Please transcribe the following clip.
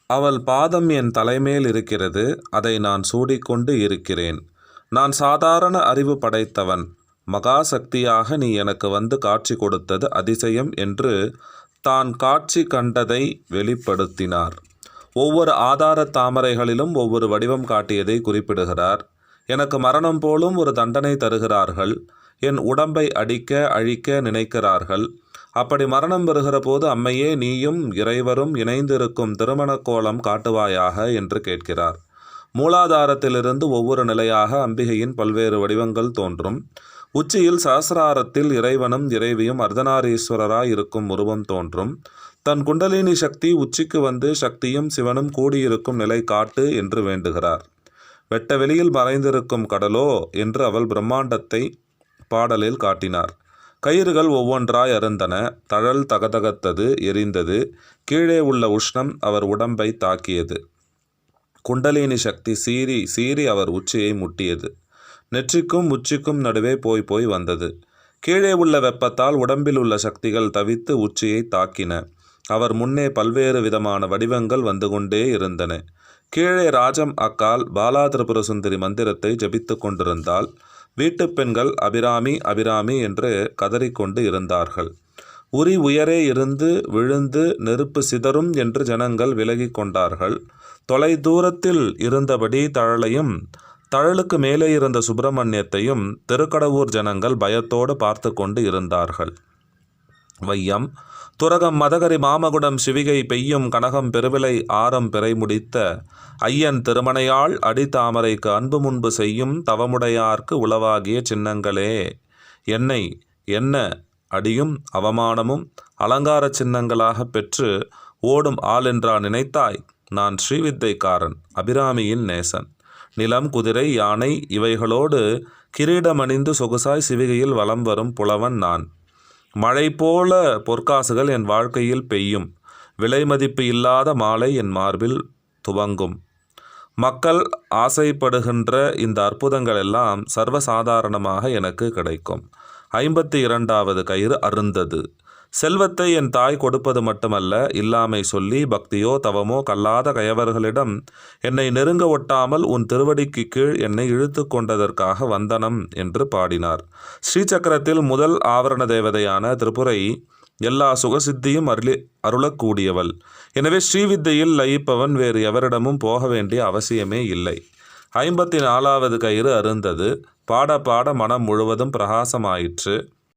அவள் பாதம் என் தலைமேல் இருக்கிறது, அதை நான் சூடிக்கொண்டு இருக்கிறேன். நான் சாதாரண அறிவு படைத்தவன். மகா சக்தியாக நீ எனக்கு வந்து காட்சி கொடுத்தது அதிசயம் என்று தான் காட்சி கண்டதை வெளிப்படுத்தினார். ஒவ்வொரு ஆதார தாமரைகளிலும் ஒவ்வொரு வடிவம் காட்டியதை குறிப்பிடுகிறார். எனக்கு மரணம் போலும் ஒரு தண்டனை தருகிறார்கள். என் உடம்பை அடிக்க அழிக்க நினைக்கிறார்கள். அப்படி மரணம் வருகிற போது அம்மையே நீயும் இறைவரும் இணைந்திருக்கும் திருமண கோலம் காட்டுவாயாக என்று கேட்கிறார். மூலாதாரத்திலிருந்து ஒவ்வொரு நிலையாக அம்பிகையின் பல்வேறு வடிவங்கள் தோன்றும். உச்சியில் சஹஸ்ராரத்தில் இறைவனும் இறைவியும் அர்த்தநாரீஸ்வரராய் இருக்கும் உருவம் தோன்றும். தன் குண்டலினி சக்தி உச்சிக்கு வந்து சக்தியும் சிவனும் கூடியிருக்கும் நிலை காட்டு என்று வேண்டுகிறார். வெட்ட வெளியில் மறைந்திருக்கும் கடலோ என்று அவள் பிரம்மாண்டத்தை பாடலில் காட்டினார். கயிறுகள் ஒவ்வொன்றாய் அருந்தன. தழல் தகதகத்தது, எரிந்தது. கீழே உள்ள உஷ்ணம் அவர் உடம்பை தாக்கியது. குண்டலினி சக்தி சீறி சீறி அவர் உச்சியை முட்டியது. நெற்றிக்கும் உச்சிக்கும் நடுவே போய் போய் வந்தது. கீழே உள்ள வெப்பத்தால் உடம்பில் உள்ள சக்திகள் தவித்து உச்சியை தாக்கின. அவர் முன்னே பல்வேறு விதமான வடிவங்கள் வந்து கொண்டே இருந்தன. கீழே ராஜம் அக்கால் பாலா திரிபுர சுந்தரி மந்திரத்தை ஜபித்து கொண்டிருந்தால் வீட்டு பெண்கள் அபிராமி அபிராமி என்று கதறிக்கொண்டு இருந்தார்கள். உரி உயரே இருந்து விழுந்து நெருப்பு சிதறும் என்று ஜனங்கள் விலகி கொண்டார்கள். தொலை தூரத்தில் இருந்தபடி தழலையும் தழலுக்கு மேலே இருந்த சுப்பிரமணியத்தையும் திருக்கடவூர் ஜனங்கள் பயத்தோடு பார்த்து கொண்டு இருந்தார்கள். வையம் துரகம் மதகரி மாமகுடம் சிவிகை பெய்யும் கனகம் பெருவிலை ஆரம் பிறை முடித்த ஐயன் திருமணையாள் அடித்தாமரைக்கு அன்பு முன்பு செய்யும் தவமுடையார்க்கு உளவாகிய சின்னங்களே, என்னை என்ன அடியும் அவமானமும் அலங்கார சின்னங்களாக பெற்று ஓடும் ஆள் என்றா நினைத்தாய்? நான் ஸ்ரீவித்தைக்காரன், அபிராமியின் நேசன். நிலம் குதிரை யானை இவைகளோடு கிரீடமணிந்து சொகுசாய் சிவிகையில் வலம் வரும் புலவன் நான். மழை போல பொற்காசுகள் என் வாழ்க்கையில் பெய்யும். விலை மதிப்பு இல்லாத மாலை என் மார்பில் துவங்கும். மக்கள் ஆசைப்படுகின்ற இந்த அற்புதங்கள் எல்லாம் சர்வசாதாரணமாக எனக்கு கிடைக்கும். 52வது கயிறு அருந்தது. செல்வத்தை என் தாய் கொடுப்பது மட்டுமல்ல, இல்லாமை சொல்லி பக்தியோ தவமோ கல்லாத கயவர்களிடம் என்னை நெருங்க ஒட்டாமல் உன் திருவடிக்கு கீழ் என்னை இழுத்து கொண்டதற்காக வந்தனம் என்று பாடினார். ஸ்ரீசக்கரத்தில் முதல் ஆவரண தேவதையான திரிபுரை எல்லா சுகசித்தியும் அருளக்கூடியவள். எனவே ஸ்ரீவித்தையில் லயிப்பவன் வேறு எவரிடமும் போக வேண்டிய அவசியமே இல்லை. 54வது கயிறு அருந்தது. பாட பாட மனம் முழுவதும் பிரகாசமாயிற்று.